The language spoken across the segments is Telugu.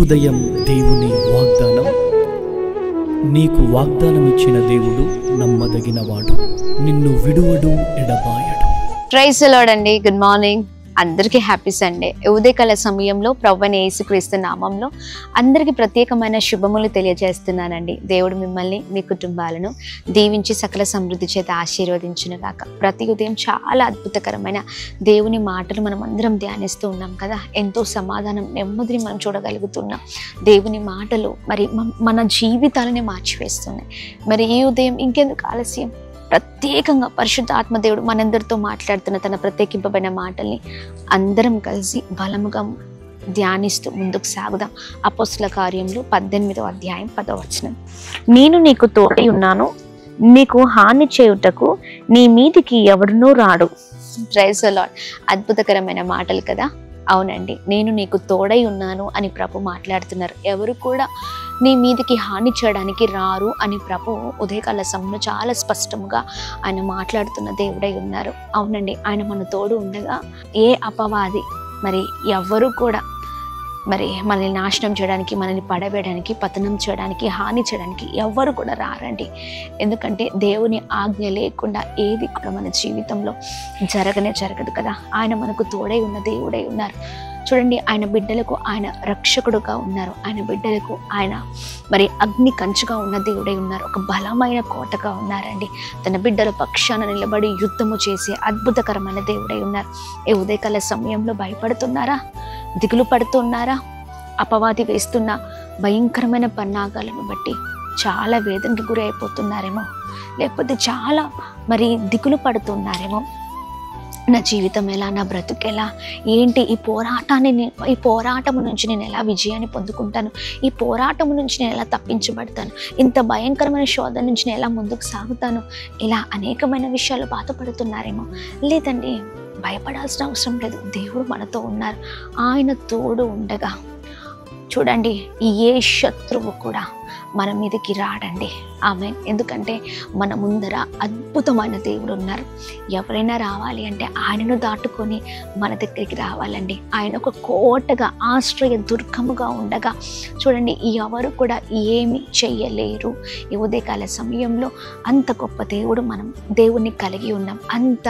ఉదయం దేవుని వాగ్దానం. నీకు వాగ్దానం ఇచ్చిన దేవుడు నమ్మదగినవాడు, నిన్ను విడువడు, ఎడబాయడు. ప్రైజ్ ది లార్డ్ అండి. గుడ్ మార్నింగ్, అందరికీ హ్యాపీ సండే. ఉదయకాల సమయంలో ప్రభువైన యేసుక్రీస్తు నామంలో అందరికీ ప్రత్యేకమైన శుభములు తెలియజేస్తున్నానండి. దేవుడు మిమ్మల్ని, మీ కుటుంబాలను దీవించి సకల సమృద్ధి చేత ఆశీర్వదించును గాక. ప్రతి ఉదయం చాలా అద్భుతకరమైన దేవుని మాటలు మనం అందరం ధ్యానిస్తూ ఉన్నాం కదా. ఎంతో సమాధానం, నెమ్మదిని మనం చూడగలుగుతున్నాం. దేవుని మాటలు మరి మన జీవితాలని మార్చివేస్తున్నాయి. మరి ఈ ఉదయం ఇంకెందుకు ఆలస్యం, ప్రత్యేకంగా పరిశుద్ధ ఆత్మదేవుడు మనందరితో మాట్లాడుతున్న తన ప్రత్యేకింపబడిన మాటల్ని అందరం కలిసి బలముగా ధ్యానిస్తూ ముందుకు సాగుదాం. అపోస్తల కార్యములు 18వ అధ్యాయం 10వ వచనం. నేను నీకు తోడై ఉన్నాను, నీకు హాని చేయుటకు నీ మీదికి ఎవడునూ రాడు. Praise the lord. అద్భుతకరమైన మాటలు కదా. అవునండి, నేను నీకు తోడై ఉన్నాను అని ప్రభు మాట్లాడుతున్నారు. ఎవరు కూడా నీ మీదకి హాని చేయడానికి రారు అని ప్రభు ఉదయకాల సమయంలో చాలా స్పష్టంగా ఆయన మాట్లాడుతున్న దేవుడై ఉన్నారు. అవునండి, ఆయన మన తోడు ఉండగా ఏ అపవాది మరి ఎవరు కూడా మరి మనల్ని నాశనం చేయడానికి, మనల్ని పడవేయడానికి, పతనం చేయడానికి, హాని చేయడానికి ఎవ్వరు కూడా రారండి. ఎందుకంటే దేవుని ఆజ్ఞ లేకుండా ఏది కూడా మన జీవితంలో జరగదు కదా. ఆయన మనకు తోడై ఉన్న దేవుడై ఉన్నారు. చూడండి, ఆయన బిడ్డలకు ఆయన రక్షకుడుగా ఉన్నారు. ఆయన బిడ్డలకు ఆయన మరి అగ్ని కంచుగా ఉన్న దేవుడై ఉన్నారు. ఒక బలమైన కోటగా ఉన్నారండి. తన బిడ్డల పక్షాన నిలబడి యుద్ధము చేసే అద్భుతకరమైన దేవుడై ఉన్నారు. ఈ ఉదయకాల సమయంలో భయపడుతున్నారా, దిగులు పడుతున్నారా? అపవాది వేస్తున్న భయంకరమైన పన్నాగాలను బట్టి చాలా వేదనకి గురి అయిపోతున్నారేమో, లేకపోతే చాలా మరి దిగులు పడుతున్నారేమో. నా జీవితం ఎలా, నా బ్రతుకెలా, ఏంటి, ఈ పోరాటము నుంచి నేను ఎలా విజయాన్ని పొందుకుంటాను, ఈ పోరాటం నుంచి నేను ఎలా తప్పించబడతాను, ఇంత భయంకరమైన శోధన నుంచి నేను ఎలా ముందుకు సాగుతాను, ఇలా అనేకమైన విషయాలు బాధపడుతున్నారేమో. లేదండి, భయపడాల్సిన అవసరం లేదు. దేవుడు మనతో ఉన్నారు. ఆయన తోడు ఉండగా చూడండి, ఏ శత్రువు కూడా మన మీదకి రాడండి. ఆమేన్. ఎందుకంటే మన ముందర అద్భుతమైన దేవుడు ఉన్నారు. ఎవరైనా రావాలి అంటే ఆయనను దాటుకొని మన దగ్గరికి రావాలండి. ఆయన ఒక కోటగా, ఆశ్రయ దుర్గముగా ఉండగా చూడండి, ఎవరు కూడా ఏమి చెయ్యలేరు. ఈ ఉదయకాల సమయంలో అంత గొప్ప దేవుడు మనం దేవుణ్ణి కలిగి ఉన్నాం. అంత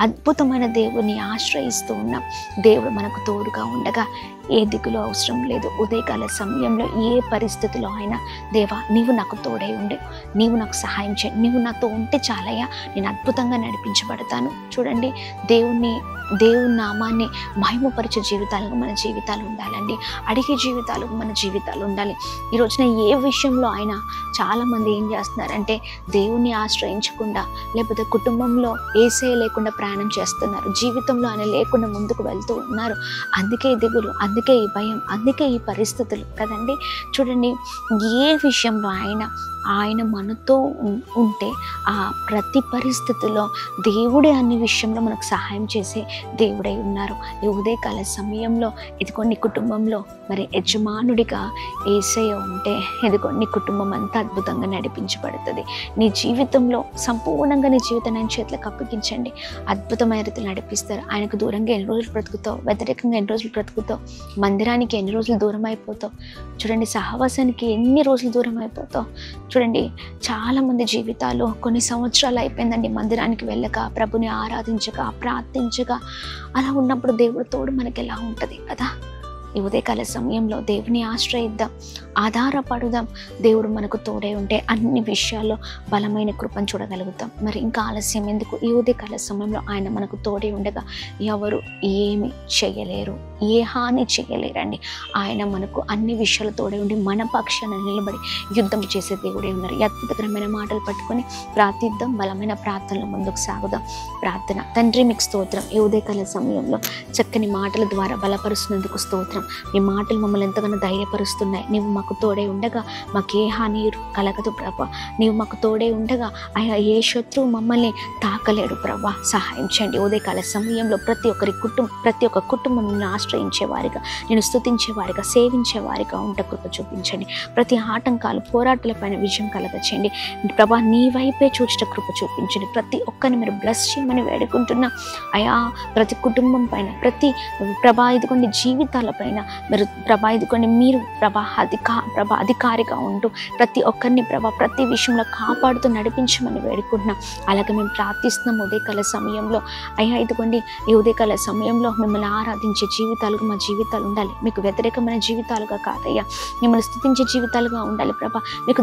అద్భుతమైన దేవుణ్ణి ఆశ్రయిస్తూ ఉన్నాం. దేవుడు మనకు తోడుగా ఉండగా ఏ దిగులు అవసరం లేదు. ఉదయకాల సమయంలో ఏ పరిస్థితిలో అయినా, దేవా నీవు నాకు తోడై ఉండే, నీవు నాకు సహాయం చేయి, నీవు నాతో ఉంటే చాలయ్యా, నేను అద్భుతంగా నడిపించబడతాను. చూడండి, దేవుని నామాన్ని మహిమపరిచే జీవితాలకు మన జీవితాలు ఉండాలండి. అడిగే జీవితాలకు మన జీవితాలు ఉండాలి. ఈ రోజున ఏ విషయంలో అయినా చాలామంది ఏం చేస్తున్నారంటే దేవుణ్ణి ఆశ్రయించకుండా, లేకపోతే కుటుంబంలో యేసయ్య లేకుండా ప్రయాణం చేస్తున్నారు. జీవితంలో ఆయన లేకుండా ముందుకు వెళ్తూ ఉన్నారు. అందుకే ఈ దిగులు, అందుకే ఈ భయం, అందుకే ఈ పరిస్థితులు కదండి. చూడండి, ఏ విషయంలో ఆయన మనతో ఉంటే ఆ ప్రతి పరిస్థితుల్లో దేవుడే అన్ని విషయంలో మనకు సహాయం చేసే దేవుడై ఉన్నారు. ఈ ఉదయకాల సమయంలో ఇదిగోండి, కుటుంబంలో మరి యజమానుడిగా యేసయ్య ఉంటే ఇదిగోండి, కుటుంబం అంతా అద్భుతంగా నడిపించబడుతుంది. నీ జీవితంలో సంపూర్ణంగా నీ జీవితాన్ని ఆయన చేతులకు అప్పగించండి. అద్భుతమైన రీతిలో నడిపిస్తారు. ఆయనకు దూరంగా ఎన్ని రోజులు బ్రతుకుతావు, వ్యతిరేకంగా ఎన్ని రోజులు బ్రతుకుతావు, మందిరానికి ఎన్ని రోజులు దూరం అయిపోతావు, చూడండి, సహవాసానికి ఎన్ని రోజులు దూరం అయిపోతావు. చూడండి, చాలామంది జీవితాలు కొన్ని సంవత్సరాలు అయిపోయిందండి మందిరానికి వెళ్ళక, ప్రభుని ఆరాధించక, ప్రార్థించక. అలా ఉన్నప్పుడు దేవుడు తోడు మనకి ఎలా ఉంటుంది కదా. ఈ ఉదయకాల సమయంలో దేవుని ఆశ్రయిద్దాం, ఆధారపడుదాం. దేవుడు మనకు తోడై ఉంటే అన్ని విషయాల్లో బలమైన కృపను చూడగలుగుతాం. మరి ఇంకా ఆలస్యం ఎందుకు? ఈ ఉదయకాల సమయంలో ఆయన మనకు తోడై ఉండగా ఎవరు ఏమి చేయలేరు, ఏ హాని చేయలేరండి. ఆయన మనకు అన్ని విషయాలు తోడై ఉండి మన పక్షాన నిలబడి యుద్ధం చేసే దేవుడే ఉన్నారు. ఈ అద్భుతకరమైన మాటలు పట్టుకొని ప్రార్థిద్దాం, బలమైన ప్రార్థనలో ముందుకు సాగుదాం. ప్రార్థన. తండ్రి, మీకు స్తోత్రం. ఈ ఉదయకాల సమయంలో చక్కని మాటల ద్వారా బలపరుస్తున్నందుకు స్తోత్రం. నీ మాటలు మమ్మల్ని ఎంతగానో ధైర్యపరుస్తున్నాయి. నీవు మాకు తోడై ఉండగా మాకు ఏ హాని కలగదు ప్రభా. నీవు మాకు తోడై ఉండగా ఆయన ఏ శత్రువు మమ్మల్ని తాకలేడు ప్రభా. సహాయం చేయండి. ఉదయకాల సమయంలో ప్రతి ఒక్క కుటుంబం ఆశ్రయించే వారిగా, నేను స్తుతించే వారిగా, సేవించే వారిగా ఉంట కృప చూపించండి. ప్రతి ఆటంకాలు, పోరాటాలపైన విజయం కలగచేయండి ప్రభా. నీ వైపే చూచుట కృప చూపించండి. ప్రతి ఒక్కరిని మీరు బ్లెస్ చేయమని వేడుకుంటున్నా అయా. ప్రతి కుటుంబం పైన, ప్రతి ప్రభా ఇదిగోండి జీవితాలపైన మీరు ప్రభా ఇదిగోండి మీరు ప్రభా అధికారిగా ఉంటూ ప్రతి ఒక్కరిని ప్రభా ప్రతి విషయంలో కాపాడుతూ నడిపించమని వేడుకుంటున్నాం. అలాగే మేము ప్రార్థిస్తున్నాం ఉదయకాల సమయంలో అయ్యా ఇదిగోండి ఈ ఉదయకాల సమయంలో మిమ్మల్ని ఆరాధించే జీవితాలుగా మా జీవితాలు ఉండాలి. మీకు వ్యతిరేకమైన జీవితాలుగా కాదయ్యా, మిమ్మల్ని స్తుతించే జీవితాలుగా ఉండాలి ప్రభా. మీకు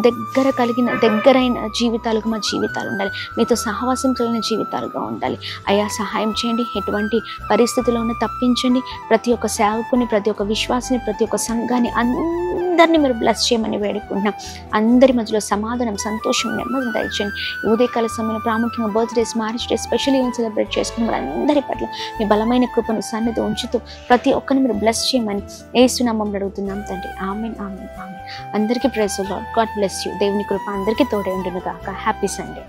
దగ్గరైన జీవితాలుగా మా జీవితాలు ఉండాలి. మీతో సహవాసం కలిగిన జీవితాలుగా ఉండాలి అయ్యా. సహాయం చేయండి. ఎటువంటి పరిస్థితుల్లోనే తప్పించండి. ప్రతి ఒక్క సేవకుని, ప్రతి ఒక్క విశ్వాసిని, ప్రతి ఒక్క సంఘాన్ని అందరినీ మీరు బ్లెస్ చేయమని వేడుకుంటున్నాం. అందరి మధ్యలో సమాధానం, సంతోషం, నెమ్మది దయచేయండి. ఈ ఉదయకాల సమయంలో ప్రాముఖ్యంగా birthdays, marriage days, special event celebrate చేసుకున్న వారందరి పట్ల మీ బలమైన కృపను సన్నిధి ఉంచుతూ ప్రతి ఒక్కరిని మీరు బ్లెస్ చేయమని యేసు నామములో అడుగుతున్నాం తండ్రి. ఆమేన్, ఆమేన్, ఆమేన్. అందరికీ praise the Lord. God bless you. దేవుని కృప అందరికీ తోడే ఉండును గాక. Happy Sunday.